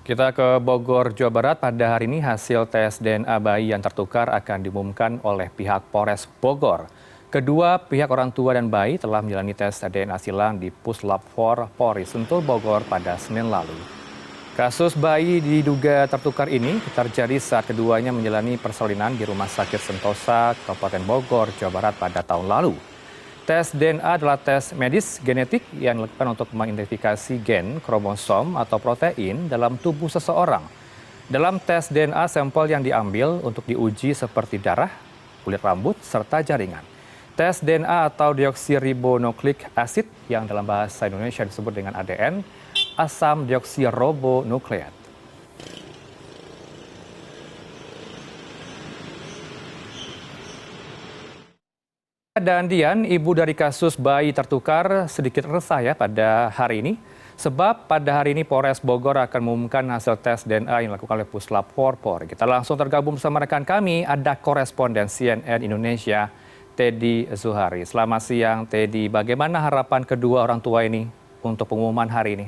Kita ke Bogor, Jawa Barat. Pada hari ini hasil tes DNA bayi yang tertukar akan diumumkan oleh pihak Polres Bogor. Kedua pihak orang tua dan bayi telah menjalani tes DNA silang di Puslap 4 Polri Sentul Bogor pada Senin lalu. Kasus bayi diduga tertukar ini terjadi saat keduanya menjalani persalinan di Rumah Sakit Sentosa, Kabupaten Bogor, Jawa Barat pada tahun lalu. Tes DNA adalah tes medis genetik yang dilakukan untuk mengidentifikasi gen, kromosom, atau protein dalam tubuh seseorang. Dalam tes DNA, sampel yang diambil untuk diuji seperti darah, kulit rambut, serta jaringan. Tes DNA atau deoksiribonukleik asid yang dalam bahasa Indonesia disebut dengan ADN, asam deoksiribonukleat. Dan Dian, ibu dari kasus bayi tertukar sedikit resah ya pada hari ini. Sebab pada hari ini Polres Bogor akan mengumumkan hasil tes DNA yang dilakukan oleh Puslap 4 Polri. Kita langsung tergabung bersama rekan kami, ada koresponden CNN Indonesia, Teddy Zuhari. Selamat siang Teddy, bagaimana harapan kedua orang tua ini untuk pengumuman hari ini?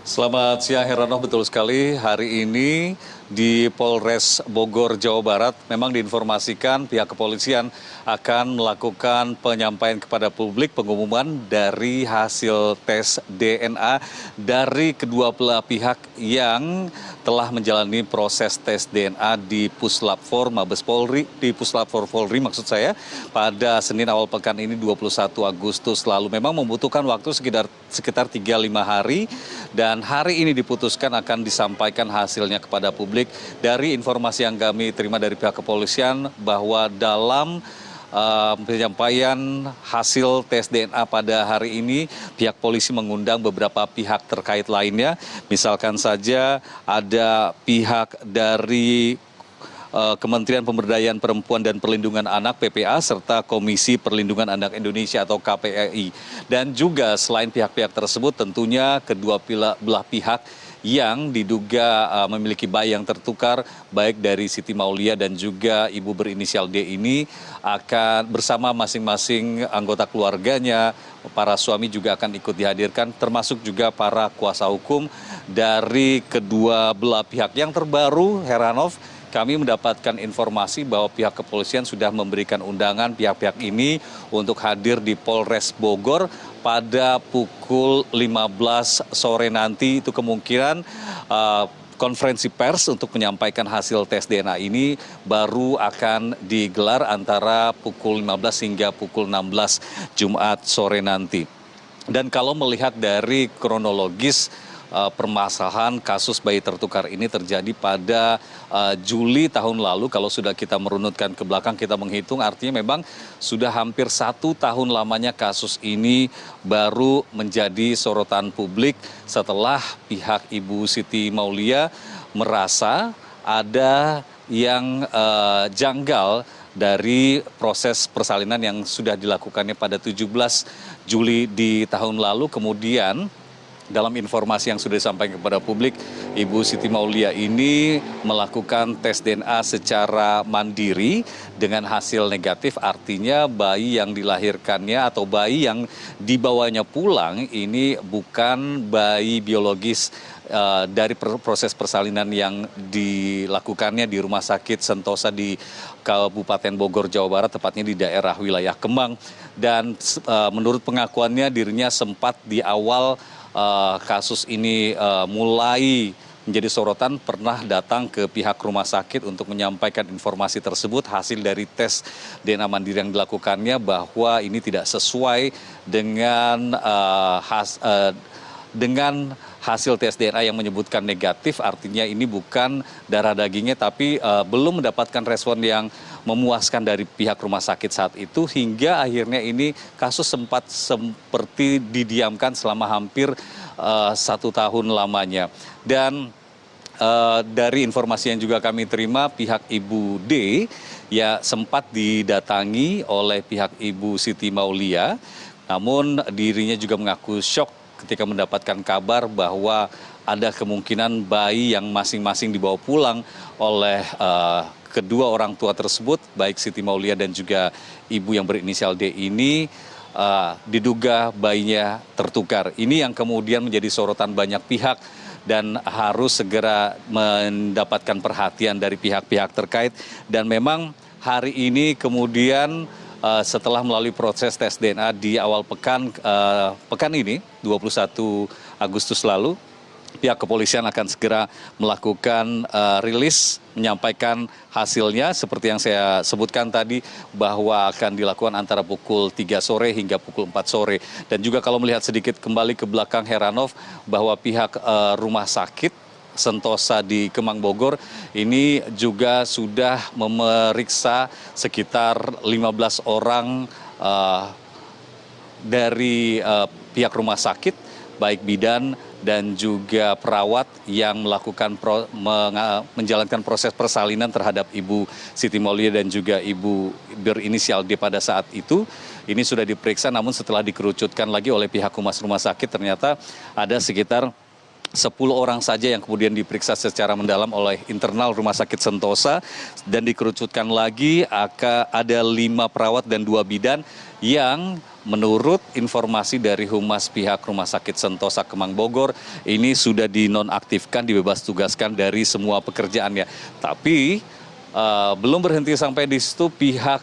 Selamat siang Heranov, betul sekali hari ini di Polres Bogor, Jawa Barat memang diinformasikan pihak kepolisian akan melakukan penyampaian kepada publik pengumuman dari hasil tes DNA dari kedua belah pihak yang telah menjalani proses tes DNA di Puslap 4 Mabes Polri, di Puslap 4 Polri maksud saya, pada Senin awal pekan ini 21 Agustus lalu. Memang membutuhkan waktu sekitar 3-5 hari dan hari ini diputuskan akan disampaikan hasilnya kepada publik. Dari informasi yang kami terima dari pihak kepolisian bahwa dalam penyampaian hasil tes DNA pada hari ini, pihak polisi mengundang beberapa pihak terkait lainnya. Misalkan saja ada pihak dari Kementerian Pemberdayaan Perempuan dan Perlindungan Anak PPA serta Komisi Perlindungan Anak Indonesia atau KPAI. Dan juga selain pihak-pihak tersebut tentunya kedua belah pihak yang diduga memiliki bayi yang tertukar baik dari Siti Maulia dan juga ibu berinisial D ini akan bersama masing-masing anggota keluarganya, para suami juga akan ikut dihadirkan termasuk juga para kuasa hukum dari kedua belah pihak. Yang terbaru Heranov, kami mendapatkan informasi bahwa pihak kepolisian sudah memberikan undangan pihak-pihak ini untuk hadir di Polres Bogor pada pukul 15 sore nanti. Itu kemungkinan konferensi pers untuk menyampaikan hasil tes DNA ini baru akan digelar antara pukul 15 hingga pukul 16 Jumat sore nanti. Dan kalau melihat dari kronologis permasalahan kasus bayi tertukar ini terjadi pada Juli tahun lalu. Kalau sudah kita merunutkan ke belakang, kita menghitung artinya memang sudah hampir 1 tahun lamanya kasus ini baru menjadi sorotan publik setelah pihak Ibu Siti Maulia merasa ada yang janggal dari proses persalinan yang sudah dilakukannya pada 17 Juli di tahun lalu. Kemudian dalam informasi yang sudah disampaikan kepada publik, Ibu Siti Maulia ini melakukan tes DNA secara mandiri dengan hasil negatif, artinya bayi yang dilahirkannya atau bayi yang dibawanya pulang ini bukan bayi biologis dari proses persalinan yang dilakukannya di Rumah Sakit Sentosa di Kabupaten Bogor, Jawa Barat, tepatnya di daerah wilayah Kemang. Dan menurut pengakuannya dirinya sempat di awal kasus ini mulai menjadi sorotan pernah datang ke pihak rumah sakit untuk menyampaikan informasi tersebut, hasil dari tes DNA mandiri yang dilakukannya bahwa ini tidak sesuai dengan hasil tes DNA yang menyebutkan negatif, artinya ini bukan darah dagingnya, tapi belum mendapatkan respon yang memuaskan dari pihak rumah sakit saat itu, hingga akhirnya ini kasus sempat seperti didiamkan selama hampir 1 tahun lamanya. Dan dari informasi yang juga kami terima, pihak Ibu D ya sempat didatangi oleh pihak Ibu Siti Maulia, namun dirinya juga mengaku syok ketika mendapatkan kabar bahwa ada kemungkinan bayi yang masing-masing dibawa pulang oleh kedua orang tua tersebut, baik Siti Maulia dan juga ibu yang berinisial D ini diduga bayinya tertukar. Ini yang kemudian menjadi sorotan banyak pihak dan harus segera mendapatkan perhatian dari pihak-pihak terkait. Dan memang hari ini kemudian setelah melalui proses tes DNA di awal pekan ini, 21 Agustus lalu, pihak kepolisian akan segera melakukan rilis, menyampaikan hasilnya seperti yang saya sebutkan tadi, bahwa akan dilakukan antara pukul 3 sore hingga pukul 4 sore. Dan juga kalau melihat sedikit kembali ke belakang Heranov, bahwa pihak rumah sakit Sentosa di Kemang Bogor ini juga sudah memeriksa sekitar 15 orang dari pihak rumah sakit, baik bidan dan juga perawat yang menjalankan proses persalinan terhadap Ibu Siti Maulidah dan juga Ibu berinisial D pada saat itu. Ini sudah diperiksa, namun setelah dikerucutkan lagi oleh pihak humas rumah sakit, ternyata ada sekitar 10 orang saja yang kemudian diperiksa secara mendalam oleh internal Rumah Sakit Sentosa, dan dikerucutkan lagi ada 5 perawat dan 2 bidan yang menurut informasi dari humas pihak Rumah Sakit Sentosa Kemang Bogor ini sudah dinonaktifkan, dibebas tugaskan dari semua pekerjaannya. Tapi belum berhenti sampai di situ, pihak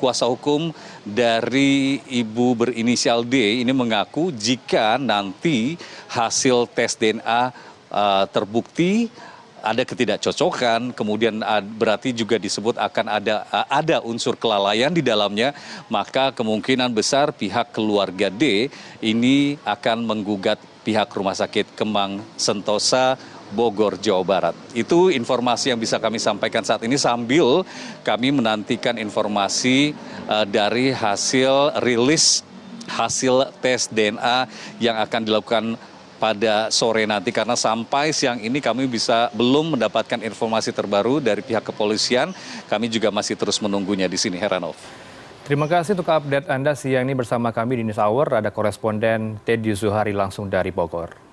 kuasa hukum dari Ibu berinisial D ini mengaku jika nanti hasil tes DNA terbukti ada ketidakcocokan, kemudian berarti juga disebut akan ada unsur kelalaian di dalamnya, maka kemungkinan besar pihak keluarga D ini akan menggugat pihak Rumah Sakit Kemang Sentosa Bogor, Jawa Barat. Itu informasi yang bisa kami sampaikan saat ini sambil kami menantikan informasi dari hasil rilis hasil tes DNA yang akan dilakukan pada sore nanti, karena sampai siang ini kami belum mendapatkan informasi terbaru dari pihak kepolisian. Kami juga masih terus menunggunya di sini, Heranov. Terima kasih untuk update Anda siang ini bersama kami di News Hour. Ada koresponden Teddy Zuhari langsung dari Bogor.